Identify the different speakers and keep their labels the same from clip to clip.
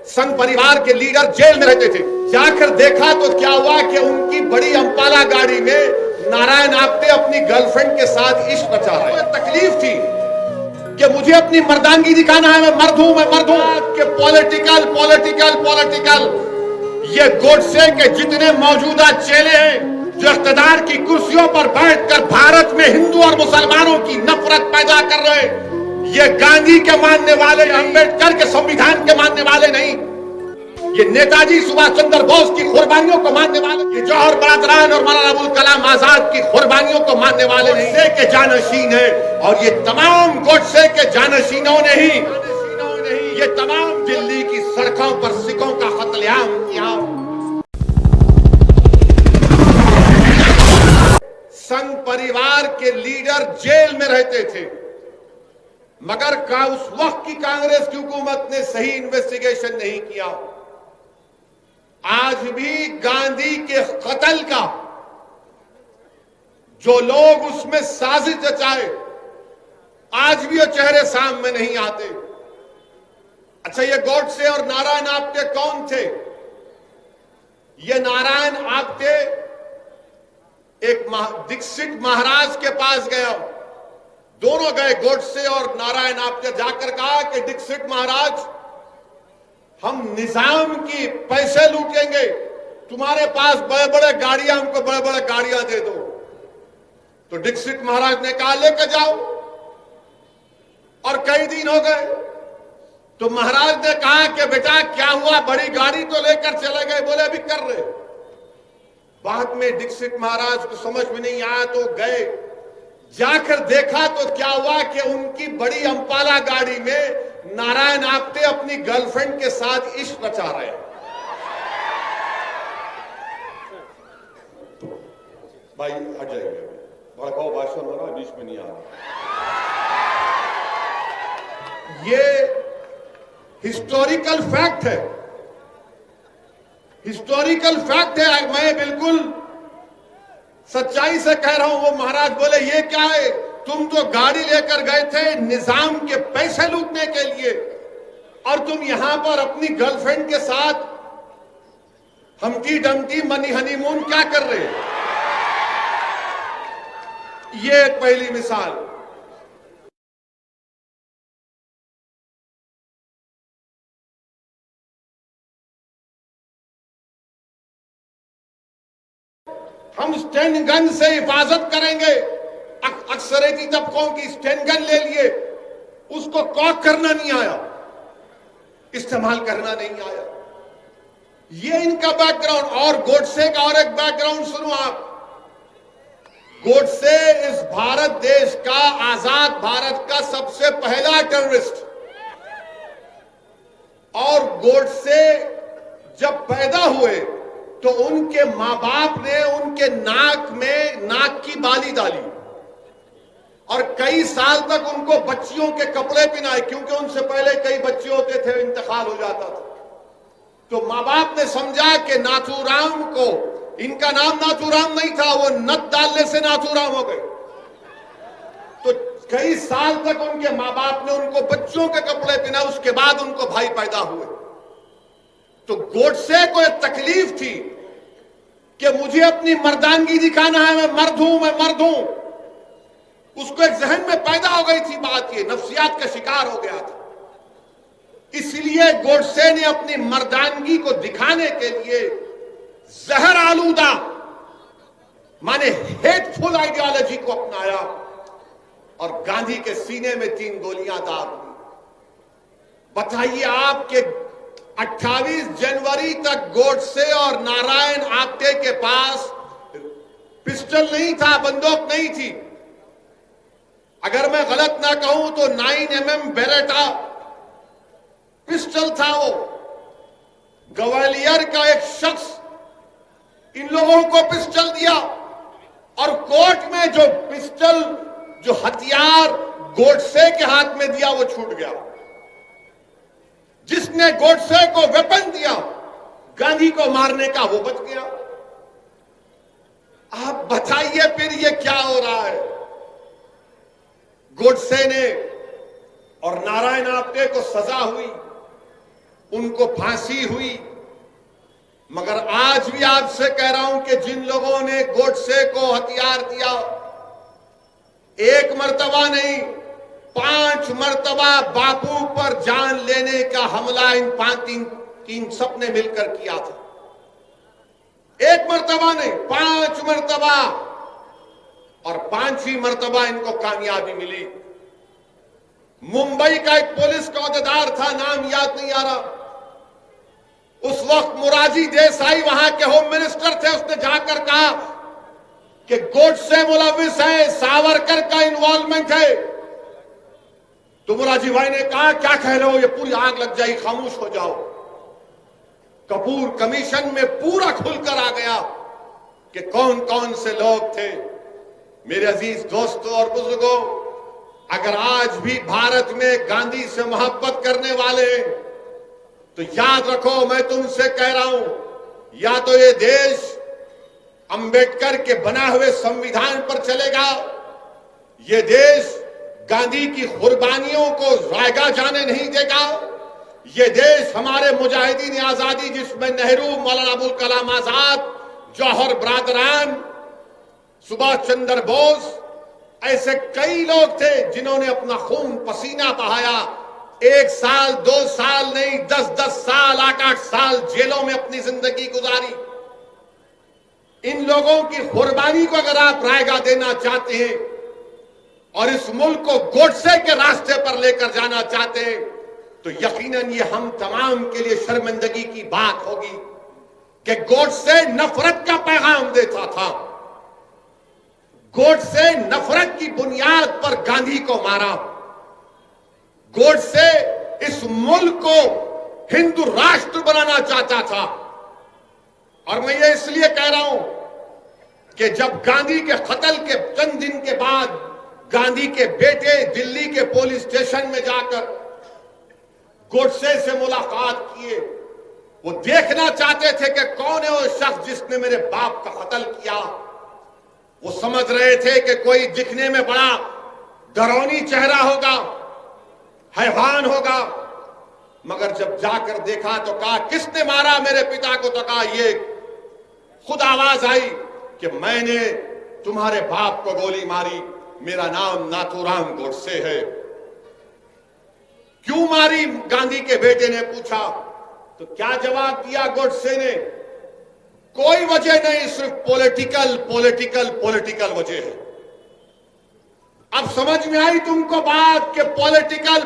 Speaker 1: संघ परिवार के लीडर जेल में रहते थे। जाकर देखा तो क्या हुआ कि उनकी बड़ी अंपाला गाड़ी में नारायण आप्टे अपनी गर्लफ्रेंड के साथ इश्क रचा रहे हैं। तकलीफ थी कि मुझे अपनी मर्दानगी दिखाना है, मैं मर्द हूं कि पॉलिटिकल पॉलिटिकल पॉलिटिकल। ये गोडसे के जितने मौजूदा चेले हैं जो इख्तिदार की कुर्सियों पर बैठकर भारत में हिंदू और मुसलमानों की नफरत पैदा कर रहे हैं, ये गांधी के मानने वाले, अंबेडकर के संविधान के मानने वाले नहीं, ये नेताजी सुभाष चंद्र बोस की कुर्बानियों को मानने वाले, ये जौहर बरदरान और मौलाना अबुल कलाम आजाद की कुर्बानियों को मानने वाले नहीं, गोडसे के जानशीन है। और ये तमाम गोडसे के जानशीनों ने ही ये तमाम दिल्ली की सड़कों पर सिखों का कत्लेआम किया। संघ परिवार के लीडर जेल में रहते थे, मगर उस वक्त की कांग्रेस की हुकूमत ने सही इन्वेस्टिगेशन नहीं किया। आज भी गांधी के कत्ल का जो लोग उसमें साजिश रचाए, आज भी वो चेहरे सामने नहीं आते। अच्छा, ये गोडसे और नारायण आप्टे कौन थे? ये नारायण आप्टे एक दीक्षित महाराज के पास गया, दोनों गए, गोडसे और नारायण आप्टे, जाकर कहा कि दीक्षित महाराज, हम निजाम की पैसे लूटेंगे, तुम्हारे पास बड़े बड़े गाड़ियां, हमको बड़े बड़े गाड़ियां दे दो। तो दीक्षित महाराज ने कहा लेकर जाओ, और कई दिन हो गए। तो महाराज ने कहा कि बेटा क्या हुआ, बड़ी गाड़ी तो लेकर चले गए, बोले अभी कर रहे। बाद में दीक्षित महाराज को समझ में नहीं आया तो गए, जाकर देखा तो क्या हुआ कि उनकी बड़ी अंपाला गाड़ी में नारायण आप्टे अपनी गर्लफ्रेंड के साथ इश्क रचा रहे हैं। भाई हट जाइए, भड़काऊ भाषण हो रहा है, बीच में नहीं आ रहा। ये हिस्टोरिकल फैक्ट है, हिस्टोरिकल फैक्ट है। मैं बिल्कुल सच्चाई से कह रहा हूं। वो महाराज बोले ये क्या है, तुम तो गाड़ी लेकर गए थे निजाम के पैसे लूटने के लिए, और तुम यहां पर अपनी गर्लफ्रेंड के साथ हमटी डमटी मनी हनीमून क्या कर रहे? ये एक पहली मिसाल। हम स्टैंड गन से हिफाजत करेंगे। अक्सरेती तबकों की स्टैंड गन ले लिए, उसको कॉक करना नहीं आया, इस्तेमाल करना नहीं आया। ये इनका बैकग्राउंड। और गोडसे का और एक बैकग्राउंड सुनो आप। गोडसे इस भारत देश का, आजाद भारत का सबसे पहला टेररिस्ट। और गोडसे जब पैदा हुए तो उनके मां बाप ने उनके नाक में नाक की बाली डाली, और कई साल तक उनको बच्चियों के कपड़े पहनाए, क्योंकि उनसे पहले कई बच्चे होते थे, इंतकाल हो जाता था। तो मां बाप ने समझा कि नाथूराम को, इनका नाम नाथूराम नहीं था, वो नथ डालने से नाथूराम हो गए। तो कई साल तक उनके मां बाप ने उनको बच्चों के कपड़े पहनाए, उसके बाद उनको भाई पैदा हुए। तो गोडसे को एक तकलीफ थी कि मुझे अपनी मर्दानगी दिखाना है, मैं मर्द हूं। उसको एक जहन में पैदा हो गई थी बात, ये नफ्सियात का शिकार हो गया था। इसलिए गोडसे ने अपनी मर्दानगी को दिखाने के लिए जहर आलूदा माने हेटफुल आइडियोलॉजी को अपनाया, और गांधी के सीने में 3 गोलियां दाग दी। बताइए आप कि 28 जनवरी तक गोडसे और नारायण आप्टे के पास पिस्टल नहीं था, बंदूक नहीं थी। अगर मैं गलत ना कहूं तो 9mm बेरेटा पिस्टल था वो। ग्वालियर का एक शख्स इन लोगों को पिस्टल दिया, और कोर्ट में जो पिस्टल, जो हथियार गोडसे के हाथ में दिया, वो छूट गया। जिसने गोडसे को वेपन दिया गांधी को मारने का, वो बच गया। आप बताइए फिर ये क्या हो रहा है? गोडसे ने और नारायण आप्टे को सजा हुई, उनको फांसी हुई। मगर आज भी आपसे कह रहा हूं कि जिन लोगों ने गोडसे को हथियार दिया, एक मर्तबा नहीं 5 मर्तबा बापू पर जान लेने का हमला इन तीन सबने मिलकर किया था। एक मर्तबा नहीं 5 मर्तबा, और 5वीं मर्तबा इनको कामयाबी मिली। मुंबई का एक पुलिस का अहदेदार था, नाम याद नहीं आ रहा, उस वक्त मोरारजी देसाई वहां के होम मिनिस्टर थे। उसने जाकर कहा कि गोडसे मुलविस है, सावरकर का इन्वॉल्वमेंट है। तो मोरारजी भाई ने कहा क्या कह रहे हो, ये पूरी आग लग जाएगी, खामोश हो जाओ। कपूर कमीशन में पूरा खुलकर आ गया कि कौन कौन से लोग थे। मेरे अजीज दोस्तों और बुजुर्गों, अगर आज भी भारत में गांधी से मोहब्बत करने वाले हैं तो याद रखो, मैं तुमसे कह रहा हूं, या तो ये देश अंबेडकर के बना हुए संविधान पर चलेगा, ये देश गांधी की कुर्बानियों को रायगा जाने नहीं देगा, ये देश हमारे मुजाहिदीन आजादी जिसमें नेहरू, मौलाना अबुल कलाम आजाद, जौहर बरादरान, सुभाष चंद्र बोस, ऐसे कई लोग थे जिन्होंने अपना खून पसीना बहाया। 1 साल 2 साल नहीं 10-10 साल 8-8 साल जेलों में अपनी जिंदगी गुजारी। इन लोगों की कुर्बानी को अगर आप रायगा देना चाहते हैं और इस मुल्क को गोडसे के रास्ते पर लेकर जाना चाहते हैं तो यकीनन ये हम तमाम के लिए शर्मिंदगी की बात होगी कि गोडसे नफरत का पैगाम देता था। गोडसे नफरत की बुनियाद पर गांधी को मारा। गोडसे इस मुल्क को हिंदू राष्ट्र बनाना चाहता था। और मैं ये इसलिए कह रहा हूं कि जब गांधी के कत्ल के चंद दिन के बाद गांधी के बेटे दिल्ली के पुलिस स्टेशन में जाकर गोडसे से मुलाकात किए, वो देखना चाहते थे कि कौन है वो शख्स जिसने मेरे बाप का कत्ल किया। वो समझ रहे थे कि कोई दिखने में बड़ा डरावनी चेहरा होगा, हैवान होगा, मगर जब जाकर देखा तो कहा किसने मारा मेरे पिता को, तो कहा ये खुद आवाज आई कि मैंने तुम्हारे बाप को गोली मारी, मेरा नाम नाथूराम गोडसे है। क्यों मारी, गांधी के बेटे ने पूछा। तो क्या जवाब दिया गोडसे ने, कोई वजह नहीं, सिर्फ पॉलिटिकल वजह है। अब समझ में आई तुमको बात कि पॉलिटिकल।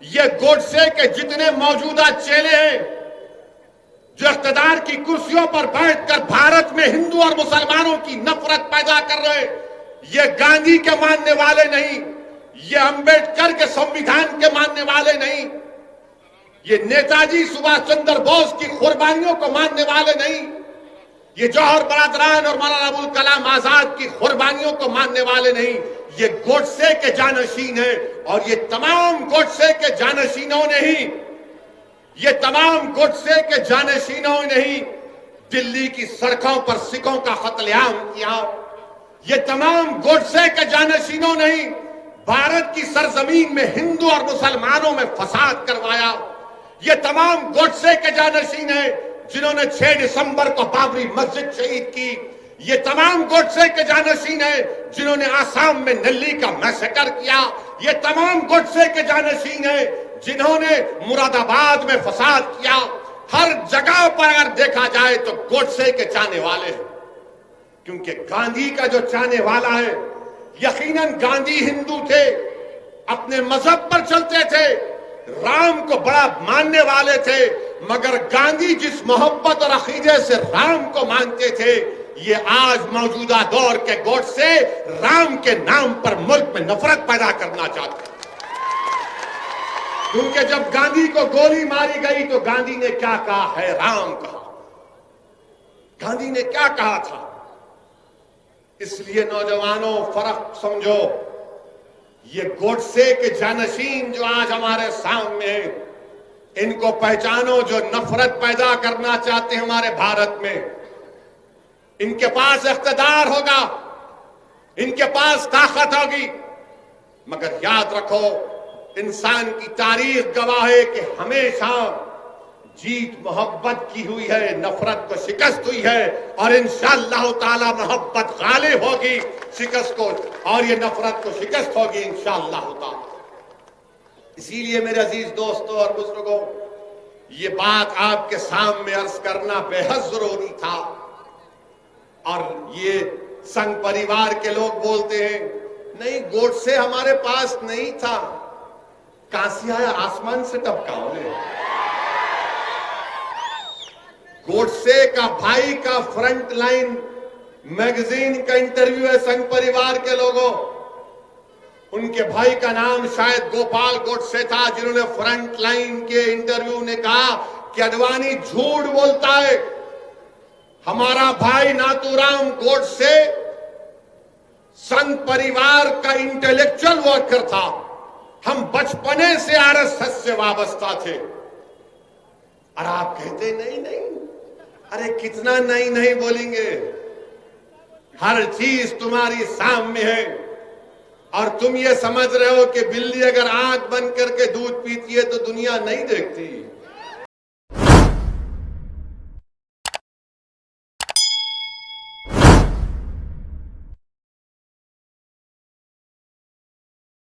Speaker 1: ये गोडसे के जितने मौजूदा चेले हैं जो इख्तिदार की कुर्सियों पर बैठकर भारत में हिंदू और मुसलमानों की नफरत पैदा कर रहे हैं, ये गांधी के मानने वाले नहीं, ये अंबेडकर के संविधान के मानने वाले नहीं, ये नेताजी सुभाष चंद्र बोस की कुर्बानियों को मानने वाले नहीं, ये जौहर बरादरान और मौलाना अबुल कलाम आजाद की कुर्बानियों को मानने वाले नहीं, ये गोडसे के जानशीन है। और ये तमाम गोडसे के जानशीनों ने ही, ये तमाम गोडसे के जानशीनों ने ही दिल्ली की सड़कों पर सिखों का कत्लेआम किया। ये तमाम गोडसे के जानशीनों ने ही भारत की सरजमीन में हिंदू और मुसलमानों में फसाद करवाया। ये तमाम गोडसे के जानशीन हैं जिन्होंने 6 दिसंबर को बाबरी मस्जिद शहीद की। ये तमाम गोडसे के जानशीन हैं जिन्होंने आसाम में नल्ली का मैसेकर किया। ये तमाम गोडसे के जानशीन हैं जिन्होंने मुरादाबाद में फसाद किया। हर जगह पर अगर देखा जाए तो गोडसे के चाहने वाले हैं, क्योंकि गांधी का जो चाहने वाला है, यकीनन गांधी हिंदू थे, अपने मजहब पर चलते थे, राम को बड़ा मानने वाले थे, मगर गांधी जिस मोहब्बत और अकीदे से राम को मानते थे, ये आज मौजूदा दौर के गोडसे राम के नाम पर मुल्क में नफरत पैदा करना चाहते हैं। क्योंकि जब गांधी को गोली मारी गई तो गांधी ने क्या कहा है, राम कहा। गांधी ने क्या कहा था। इसलिए नौजवानों फर्क समझो, ये गोडसे के जानशीन जो आज हमारे सामने हैं, इनको पहचानो, जो नफरत पैदा करना चाहते हैं हमारे भारत में। इनके पास इख्तिदार होगा, इनके पास ताकत होगी, मगर याद रखो इंसान की तारीख गवाह है कि हमेशा जीत मोहब्बत की हुई है, नफरत को शिकस्त हुई है, और इंशाअल्लाह ताला मोहब्बत गालिब होगी शिकस्त को, और ये नफरत को शिकस्त होगी इंशाअल्लाह ताला। इसीलिए मेरे अजीज दोस्तों और बुजुर्गों, ये बात आपके सामने अर्ज करना बेहद जरूरी था। और ये संघ परिवार के लोग बोलते हैं नहीं, गोडसे हमारे पास नहीं था, कहां से आया, आसमान से टपका उन्हें। गोडसे का भाई का फ्रंट लाइन मैगजीन का इंटरव्यू है संघ परिवार के लोगों। उनके भाई का नाम शायद गोपाल गोडसे था, जिन्होंने फ्रंट लाइन के इंटरव्यू ने कहा कि अडवाणी झूठ बोलता है, हमारा भाई नाथूराम गोडसे संघ परिवार का इंटेलेक्चुअल वर्कर था, हम बचपने से आरएसएस से वाबस्ता थे। और आप कहते नहीं नहीं, अरे कितना नहीं नहीं बोलेंगे, हर चीज तुम्हारी सामने है, और तुम ये समझ रहे हो कि बिल्ली अगर आंख बंद करके दूध पीती है तो दुनिया नहीं देखती।